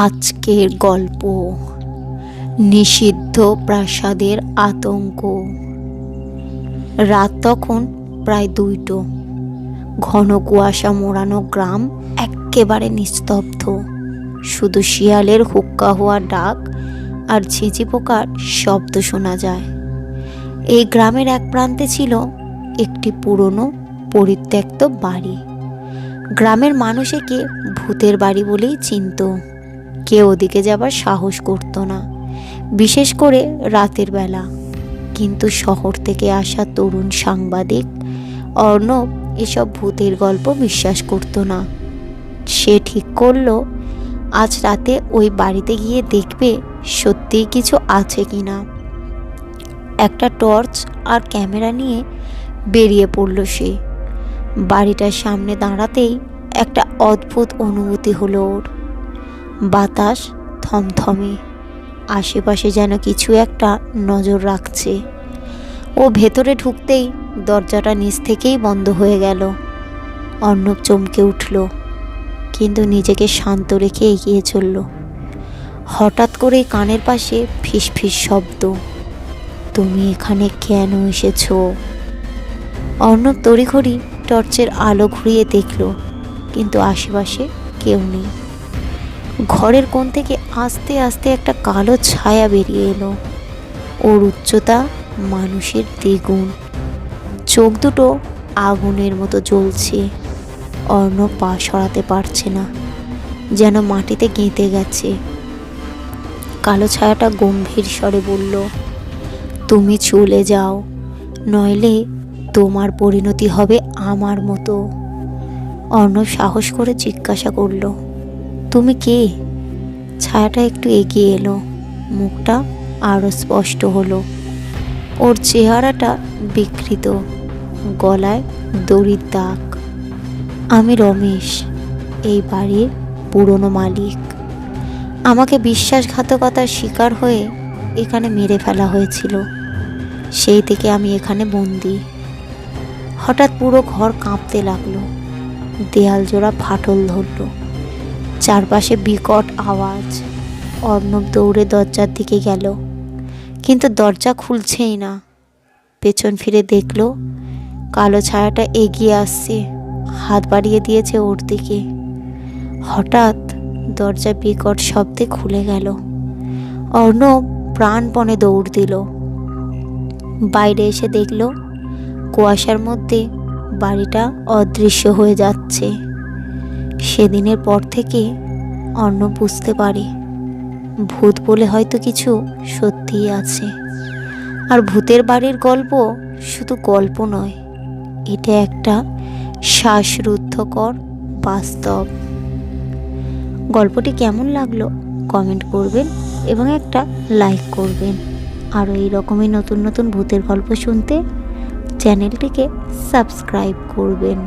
আজকের গল্প নিষিদ্ধ প্রাসাদের আতঙ্ক। রাত তখন প্রায় 2টো। ঘন কুয়াশা মোড়ানো গ্রাম একেবারে নিস্তব্ধ। শুধু শিয়ালের হুক্কা হওয়া ডাক আর ঝিঁঝি পোকার শব্দ শোনা যায়। এই গ্রামের এক প্রান্তে ছিল একটি পুরনো পরিত্যক্ত বাড়ি। গ্রামের মানুষ একে ভূতের বাড়ি বলেই চিনত। কেউ ওদিকে যাবার সাহস করতো না, বিশেষ করে রাতের বেলা। কিন্তু শহর থেকে আসা তরুণ সাংবাদিক অর্ণব এসব ভূতের গল্প বিশ্বাস করতো না। সে ঠিক করলো আজ রাতে ওই বাড়িতে গিয়ে দেখবে সত্যিই কিছু আছে কিনা। একটা টর্চ আর ক্যামেরা নিয়ে বেরিয়ে পড়ল সে। বাড়িটার সামনে দাঁড়াতেই একটা অদ্ভুত অনুভূতি হলো ওর। বাতাস থমথমে, আশেপাশে যেন কিছু একটা নজর রাখছে। ও ভেতরে ঢুকতেই দরজাটা নিচ থেকেই বন্ধ হয়ে গেল। অর্ণব চমকে উঠল, কিন্তু নিজেকে শান্ত রেখে এগিয়ে চলল। হঠাৎ করে কানের পাশে ফিসফিস শব্দ। তুমি এখানে কেন এসেছো? অর্ণব তড়িঘড়ি টর্চের আলো ঘুরিয়ে দেখল, কিন্তু আশেপাশে কেউ নেই। ঘরের কোণ থেকে আস্তে আস্তে একটা কালো ছায়া বেরিয়ে এলো। ওর উচ্চতা মানুষের দ্বিগুণ, চোখ দুটো আগুনের মতো জ্বলছে। অর্ণব পা সরাতে পারছে না, যেন মাটিতে গেঁথে গেছে। কালো ছায়াটা গম্ভীর স্বরে বলল, তুমি চলে যাও, নইলে তোমার পরিণতি হবে আমার মতো। অর্ণব সাহস করে জিজ্ঞাসা করলো, তুমি কে? ছায়াটা একটু এগিয়ে এলো, মুখটা আরো স্পষ্ট হলো। ওর চেহারাটা বিকৃত, গলায় দড়ির দাগ। আমি রমেশ, এই বাড়ির পুরনো মালিক। আমাকে বিশ্বাসঘাতকতার শিকার হয়ে এখানে মেরে ফেলা হয়েছিল। সেই থেকে আমি এখানে বন্দি। হঠাৎ পুরো ঘর কাঁপতে লাগলো, দেয়াল জোড়া ফাটল ধরল, চারপাশে বিকট আওয়াজ। অর্ণব দৌড়ে দরজার দিকে গেল, কিন্তু দরজা খুলছেই না। পেছন ফিরে দেখল কালো ছায়াটা এগিয়ে আসছে, হাত বাড়িয়ে দিয়েছে ওর দিকে। হঠাৎ দরজা বিকট শব্দে খুলে গেল। অর্ণব প্রাণপণে দৌড় দিল। বাইরে এসে দেখল কুয়াশার মধ্যে বাড়িটা অদৃশ্য হয়ে যাচ্ছে। সেদিনের পর থেকে অর্ণব বুঝতে পারে ভূত বলে হয়তো কিছু সত্যিই আছে। আর ভূতের বাড়ির গল্প শুধু গল্প নয়, এটা একটা শ্বাসরুদ্ধকর বাস্তব। গল্পটি কেমন লাগলো কমেন্ট করবেন এবং একটা লাইক করবেন। আরও এই রকমই নতুন নতুন ভূতের গল্প শুনতে চ্যানেলটিকে সাবস্ক্রাইব করবেন।